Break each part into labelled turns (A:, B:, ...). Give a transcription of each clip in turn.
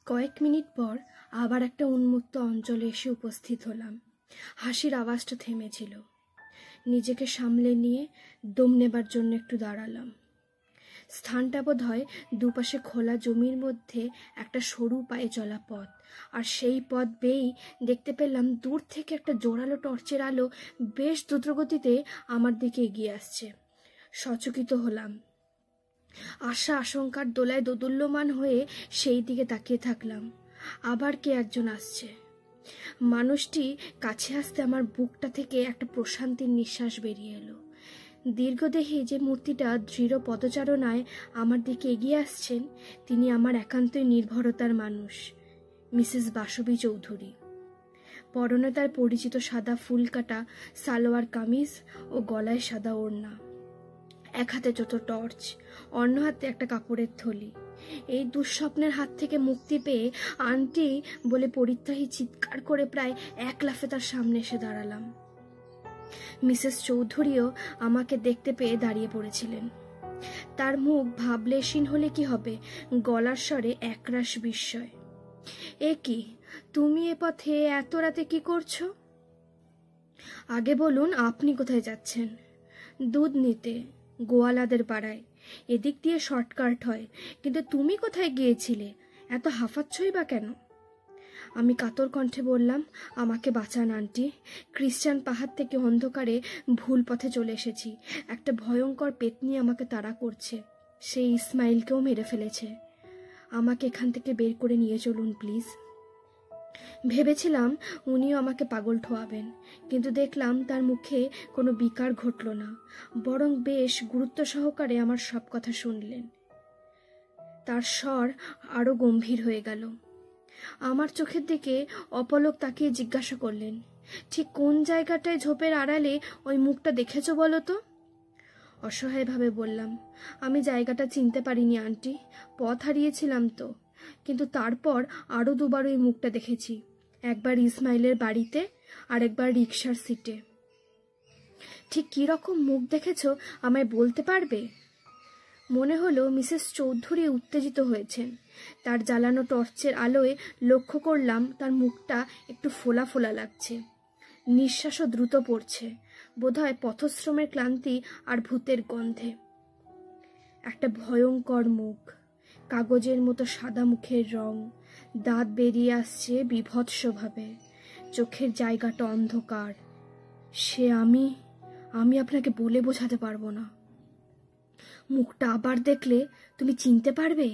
A: কয়েক মিনিট পর আবার একটা উন্মুক্ত অঞ্চলে এসে উপস্থিত হলাম। হাসির আওয়াজটা থেমেছিল। নিজেকে সামলে নিয়ে দম নেবার জন্য একটু দাঁড়ালাম। স্থানটা বোধ হয় দুপাশে খোলা জমির মধ্যে একটা সরু পায়ে চলা পথ, আর সেই পথ বেয়েই দেখতে পেলাম দূর থেকে একটা জোরালো টর্চের আলো বেশ দ্রুতগতিতে আমার দিকে এগিয়ে আসছে। সচকিত হলাম। আশা আশঙ্কার দোলায় দোদুল্যমান হয়ে সেই দিকে তাকিয়ে থাকলাম। আবার কে একজন আসছে। মানুষটি কাছে আসতে আমার বুকটা থেকে একটা প্রশান্তির নিঃশ্বাস বেরিয়ে এলো। দীর্ঘদেহী যে মূর্তিটা দৃঢ় পদচারণায় আমার দিকে এগিয়ে আসছেন, তিনি আমার একান্তই নির্ভরতার মানুষ, মিসেস বাসবী চৌধুরী। পরনে তার পরিচিত সাদা ফুল কাটা সালোয়ার কামিজ ও গলায় সাদা ওড়না। এক হাতে ছোট টর্চ, অন্য হাতে একটা কাপড়ের থলি। এই দুঃস্বপ্নের হাত থেকে মুক্তি পেয়ে আন্টি বলে পরিত্রাহী চিৎকার করে প্রায় এক লাফে তার সামনে এসে দাঁড়ালাম। মিসেস চৌধুরীও আমাকে দেখতে পেয়ে দাঁড়িয়ে পড়েছিলেন। তার মুখ ভাবলেশীন হলে কি হবে, গলার স্বরে একরাশ বিস্ময়। এ কি, তুমি এ পথে এত রাতে কি করছো? আগে বলুন, আপনি কোথায় যাচ্ছেন? দুধ নিতে, গোয়ালাদের পাড়ায়। এদিক দিয়ে শর্টকাট হয়, কিন্তু তুমি কোথায় গিয়েছিলে? এত হাঁফাচ্ছই বা কেন? আমি কাতর কণ্ঠে বললাম, আমাকে বাঁচান আন্টি। খ্রিস্টান পাহাড় থেকে অন্ধকারে ভুল পথে চলে এসেছি। একটা ভয়ঙ্কর পেতনি আমাকে তাড়া করছে। সেই ইসমাইলকেও মেরে ফেলেছে। আমাকে এখান থেকে বের করে নিয়ে চলুন প্লিজ। ভেবেছিলাম উনিও আমাকে পাগল ঠোয়াবেন, কিন্তু দেখলাম তার মুখে কোনো বিকার ঘটল না, বরং বেশ গুরুত্ব সহকারে আমার সব কথা শুনলেন। তার স্বর আরো গম্ভীর হয়ে গেল। আমার চোখের দিকে অপলক তাকিয়ে জিজ্ঞাসা করলেন, ঠিক কোন জায়গাটায় ঝোপের আড়ালে ওই মুখটা দেখেছো বলো তো? অসহায়ভাবে বললাম, আমি জায়গাটা চিনতে পারিনি আন্টি, পথ হারিয়েছিলাম তো। কিন্তু তারপর আরো দুবার ওই মুখটা দেখেছি, একবার ইসমাইলের বাড়িতে আর একবার রিকশার সিটে। ঠিক কি রকম মুখ দেখেছো আমায় বলতে পারবে? মনে হলো মিসেস চৌধুরী উত্তেজিত হয়েছেন। তার জ্বালানো টর্চের আলোয় লক্ষ্য করলাম তার মুখটা একটু ফোলা ফোলা লাগছে। নিঃশ্বাসও দ্রুত পড়ছে, বোধহয় পথশ্রমের ক্লান্তি আর ভূতের গন্ধে। একটা ভয়ঙ্কর মুখ, কাগজের মতো সাদা মুখের রং, দাঁত বেরিয়ে আসছে বিভৎসভাবে, চোখের জায়গাটা অন্ধকার। সে আমি আপনাকে বলে বোঝাতে পারবো না। মুখটা আবার দেখলে তুমি চিনতে পারবে?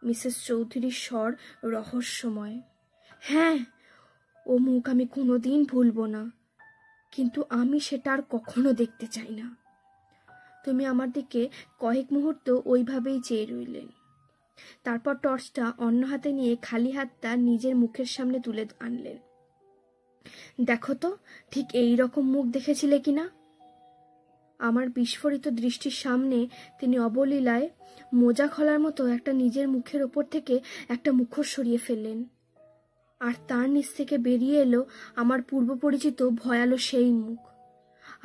A: মিসেস চৌধুরীর স্বর রহস্যময়। হ্যাঁ, ও মুখ আমি কোনোদিন ভুলবো না, কিন্তু আমি সেটা আর কখনো দেখতে চাই না। তুমি আমার দিকে কয়েক মুহূর্ত ওইভাবেই চেয়ে রইলেন। তারপর টর্চটা অন্য হাতে নিয়ে খালি হাতটা নিজের মুখের সামনে তুলে আনলেন। দেখো তো, ঠিক এই রকম মুখ দেখেছিলে কিনা? আমার বিস্ফোরিত দৃষ্টির সামনে তিনি অবলীলায় মোজা খোলার মতো একটা নিজের মুখের ওপর থেকে একটা মুখোশ সরিয়ে ফেললেন, আর তার নিচ থেকে বেরিয়ে এলো আমার পূর্ব পরিচিত ভয়ালো সেই মুখ।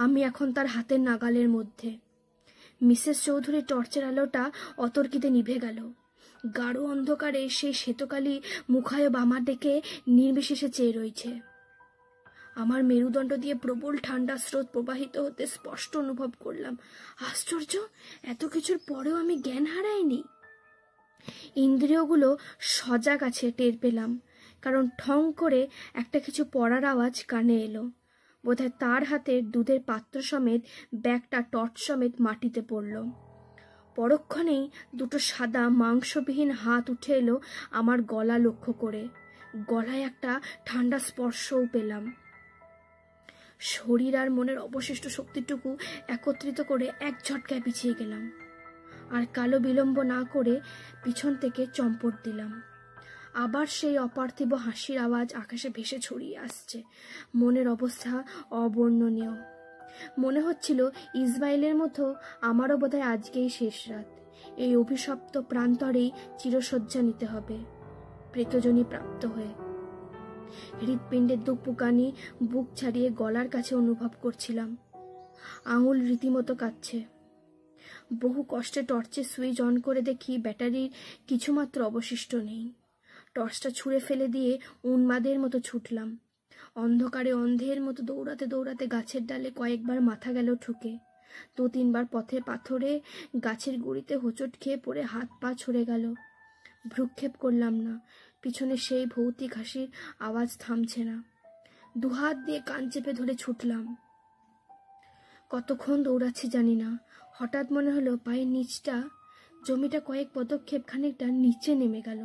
A: আমি এখন তার হাতের নাগালের মধ্যে। মিসেস চৌধুরীর টর্চের আলোটা অতর্কিতে নিভে গেল। গাঢ় অন্ধকারে সেই শ্বেতকালী মুখায়ব আমার দিকে নির্বিশেষে চেয়ে রয়েছে। আমার মেরুদণ্ড দিয়ে প্রবল ঠান্ডা স্রোত প্রবাহিত হতে স্পষ্ট অনুভব করলাম। আশ্চর্য, এত কিছুর পরেও আমি জ্ঞান হারাইনি। ইন্দ্রিয়গুলো সজাগ আছে টের পেলাম, কারণ ঠং করে একটা কিছু পড়ার আওয়াজ কানে এলো। বোধহয় তার হাতের দুধের পাত্র সমেত ব্যাগটা টর্চ সমেত মাটিতে পড়ল। পরক্ষণেই দুটো সাদা মাংসবিহীন হাত উঠে এলো আমার গলা লক্ষ্য করে। গলায় একটা ঠান্ডা স্পর্শও পেলাম। শরীর আর মনের অবশিষ্ট শক্তিটুকু একত্রিত করে এক ঝটকায় পিছিয়ে গেলাম, আর কালো বিলম্ব না করে পিছন থেকে চম্পট দিলাম। আবার সেই অপার্থিব হাসির আওয়াজ আকাশে ভেসে ছড়িয়ে আসছে। মনের অবস্থা অবর্ণনীয়। মনে হচ্ছিল ইসমাইলের মতো আমারও বোধহয় আজকেই শেষ রাত। এই অভিশপ্ত প্রান্তরেই চিরশয্যা নিতে হবে, প্রেতজনী প্রাপ্ত হয়ে। হৃৎপিণ্ডের দুপুকানি বুক ছাড়িয়ে গলার কাছে অনুভব করছিলাম। আঙুল রীতিমতো কাঁপছে। বহু কষ্টে টর্চের সুইচ অন করে দেখি ব্যাটারির কিছুমাত্র অবশিষ্ট নেই। টর্চটা ছুঁড়ে ফেলে দিয়ে উন্মাদের মতো ছুটলাম। অন্ধকারে অন্ধের মতো দৌড়াতে দৌড়াতে গাছের ডালে কয়েকবার মাথা গেল ঠুকে। 2-3 বার পথে পাথরে গাছের গুঁড়িতে হোঁচট খেয়ে পড়ে হাত পা ছড়ে গেল। ভ্রুক্ষেপ করলাম না, পিছনে সেই ভৌতিক হাসির আওয়াজ থামছে না। দুহাত দিয়ে কান চেপে ধরে ছুটলাম। কতক্ষণ দৌড়াচ্ছি জানি না। হঠাৎ মনে হলো পায়ের নিচটা, জমিটা কয়েক পদক্ষেপ খানিকটা নিচে নেমে গেল,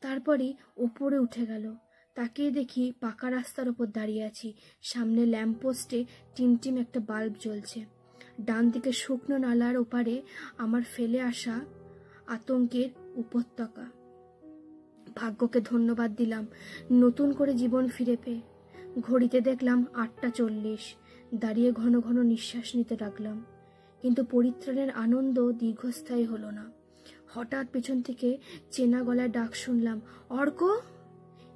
A: তারপরই ওপরে উঠে গেল। তাকিয়ে দেখি পাকা রাস্তার ওপর দাঁড়িয়ে আছি। সামনে ল্যাম্পপোস্টে টিমটিম একটা বাল্ব জ্বলছে। ডান দিকে শুকনো নালার ওপারে আমার ফেলে আসা আতঙ্কের উপত্যকা। ভাগ্যকে ধন্যবাদ দিলাম নতুন করে জীবন ফিরে পেয়ে। ঘড়িতে দেখলাম 8টা 40। দাঁড়িয়ে ঘন ঘন নিঃশ্বাস নিতে লাগলাম, কিন্তু পরিত্রাণের আনন্দ দীর্ঘস্থায়ী হলো না। হঠাৎ পেছন থেকে চেনা গলায় ডাক শুনলাম, অর্ক,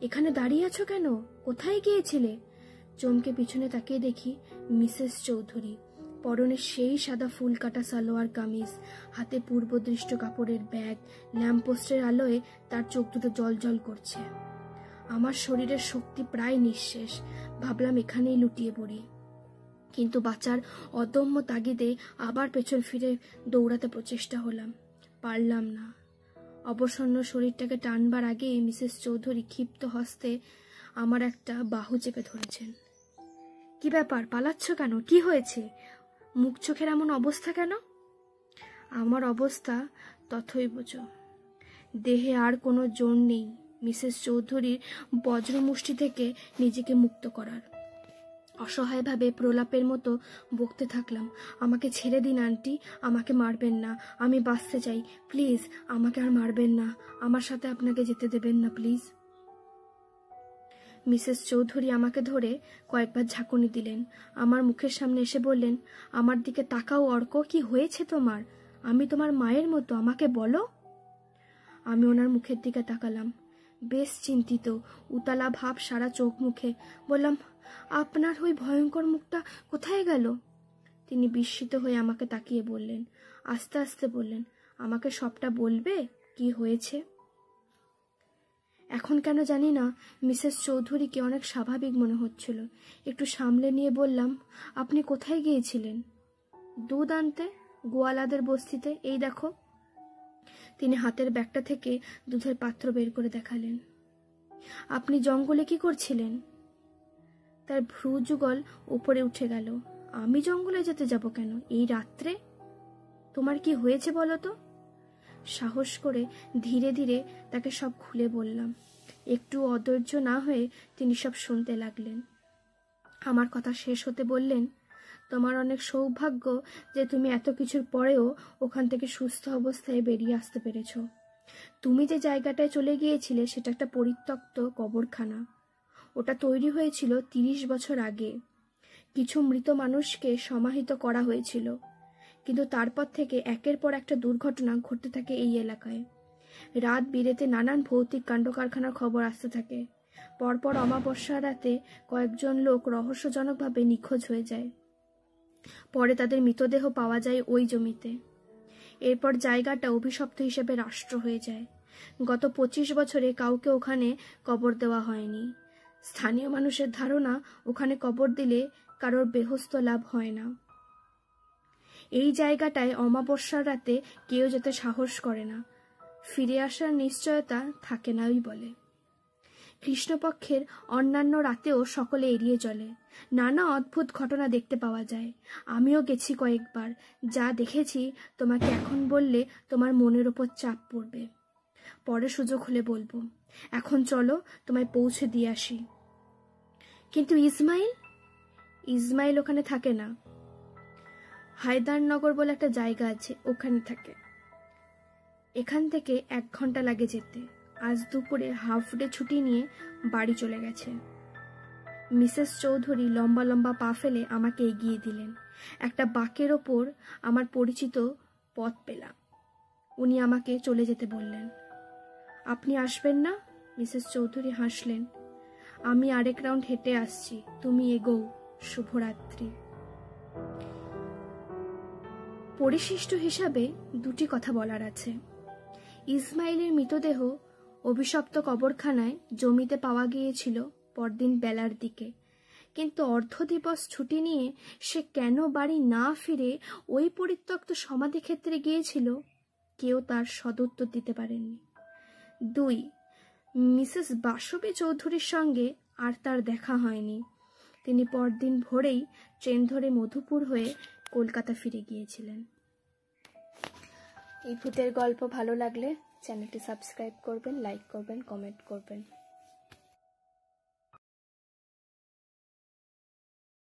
A: এখানে দাঁড়িয়ে আছো কেন? কোথায় গিয়েছিলে? চমকে পিছনে তাকিয়ে দেখি মিসেস চৌধুরী। পরনে সেই সাদা ফুল কাটা সালোয়ার কামিজ, হাতে পূর্বদৃষ্ট কাপড়ের ব্যাগ। ল্যাম্পপোস্টের আলোয় তার চোখ দুটো জল জল করছে। আমার শরীরের শক্তি প্রায় নিঃশেষ। ভাবলাম এখানেই লুটিয়ে পড়ি, কিন্তু বাঁচার অদম্য তাগিদে আবার পেছন ফিরে দৌড়াতে প্রচেষ্টা হলাম, পারলাম না। অবসন্ন শরীরটাকে টানবার আগেই মিসেস চৌধুরী ক্ষিপ্ত হস্তে আমার একটা বাহু চেপে ধরেছেন। কি ব্যাপার, পালাচ্ছ কেন? কি হয়েছে? মুখ চোখের এমন অবস্থা কেন? আমার অবস্থা তথৈবচ। দেহে আর কোনো জোর নেই মিসেস চৌধুরীর বজ্রমুষ্টি থেকে নিজেকে মুক্ত করার। অসহায়ভাবে প্রলাপের মতো বকতে থাকলাম, আমাকে ছেড়ে দিন আন্টি, আমাকে মারবেন না, আমি বাঁচতে চাই, প্লিজ আমাকে আর মারবেন না, আমার সাথে আপনাকে যেতে দেবেন না প্লিজ। মিসেস চৌধুরী আমাকে ধরে কয়েকবার ঝাঁকুনি দিলেন। আমার মুখের সামনে এসে বললেন, আমার দিকে তাকাও অর্ক, কি হয়েছে তোমার? আমি তোমার মায়ের মতো, আমাকে বলো। আমি ওনার মুখের দিকে তাকালাম, বেশ চিন্তিত, উতালা ভাব সারা চোখ মুখে। বললাম, আপনার ওই ভয়ঙ্কর মুখটা কোথায় গেল? তিনি বিস্মিত হয়ে আমাকে তাকিয়ে বললেন, আস্তে আস্তে বললেন, আমাকে সবটা বলবে কি হয়েছে? এখন কেন জানি না মিসেস চৌধুরীকে অনেক স্বাভাবিক মনে হচ্ছিল। একটু সামলে নিয়ে বললাম, আপনি কোথায় গিয়েছিলেন? দুধ আনতে, গোয়ালাদের বস্তিতে, এই দেখো। তিনি হাতের ব্যাগটা থেকে দুধের পাত্র বের করে দেখালেন। আপনি জঙ্গলে কি করছিলেন? তার ভ্রু যুগল উপরে উঠে গেল। আমি জঙ্গলে যেতে যাব কেন এই রাত্রে? তোমার কি হয়েছে বলো তো? সাহস করে ধীরে ধীরে তাকে সব খুলে বললাম। একটু অধৈর্য না হয়ে তিনি সব শুনতে লাগলেন। আমার কথা শেষ হতে বললেন, তোমার অনেক সৌভাগ্য যে তুমি এত কিছুর পরেও ওখান থেকে সুস্থ অবস্থায় বেরিয়ে আসতে পেরেছ। তুমি যে জায়গাটায় চলে গিয়েছিলে সেটা একটা পরিত্যক্ত কবরখানা। ওটা তৈরি হয়েছিল 30 বছর আগে। কিছু মৃত মানুষকে সমাহিত করা হয়েছিল, কিন্তু তারপর থেকে একের পর একটা দুর্ঘটনা ঘটতে থাকে এই এলাকায়। রাত বিরেতে নানান ভৌতিক কাণ্ড কারখানার খবর আসতে থাকে। পরপর অমাবস্যার রাতে কয়েকজন লোক রহস্যজনকভাবে নিখোঁজ হয়ে যায়। পরে তাদের মৃতদেহ পাওয়া যায় ওই জমিতে। এরপর জায়গাটা অভিশপ্ত হিসেবে রাষ্ট্র হয়ে যায়। গত 25 বছরে কাউকে ওখানে কবর দেওয়া হয়নি। স্থানীয় মানুষের ধারণা ওখানে কবর দিলে কারোর বেহস্ত লাভ হয় না। এই জায়গাটায় অমাবস্যার রাতে কেউ যেতে সাহস করে না, ফিরে আসার নিশ্চয়তা থাকে না ওই বলে। কৃষ্ণপক্ষের অন্যান্য রাতেও সকলে এড়িয়ে চলে। নানা অদ্ভুত ঘটনা দেখতে পাওয়া যায়। আমিও গেছি কয়েকবার। যা দেখেছি তোমাকে এখন বললে তোমার মনের ওপর চাপ পড়বে। পরে সুযোগ হলে বলবো। এখন চলো, তোমায় পৌঁছে দিয়ে আসি। কিন্তু ইসমাইল ওখানে থাকে না। হায়দারনগর বলে একটা জায়গা আছে, ওখানে থাকে। এখান থেকে 1 ঘন্টা লাগে যেতে। আজ দুপুরে হাফ ডে ছুটি নিয়ে বাড়ি চলে গেছে। মিসেস চৌধুরী লম্বা লম্বা পা ফেলে আমাকে এগিয়ে দিলেন। একটা বাঁকের ওপর আমার পরিচিত পথ পেলাম। উনি আমাকে চলে যেতে বললেন। আপনি আসবেন না? মিসেস চৌধুরী হাসলেন। আমি আরেক রাউন্ড হেঁটে আসছি, তুমি এগোও। শুভরাত্রি। পরিশিষ্ট হিসাবে 2টি কথা বলার আছে। ইসমাইলের মৃতদেহ অভিশপ্ত কবরখানায় জমিতে পাওয়া গিয়েছিল পরদিন বেলার দিকে, কিন্তু অর্ধদিবস ছুটি নিয়ে সে কেন বাড়ি না ফিরে ওই পরিত্যক্ত সমাধিক্ষেত্রে গিয়েছিল কেউ তার সদুত্তর দিতে পারেননি। 2. মিসেস বাসবী চৌধুরীর সঙ্গে আর তার দেখা হয়নি। তিনি পরদিন ভোরেই ট্রেন ধরে মধুপুর হয়ে কলকাতা ফিরে গিয়েছিলেন। এই ভূতের গল্প ভালো লাগলে চ্যানেলটি সাবস্ক্রাইব করবেন, লাইক করবেন, কমেন্ট করবেন।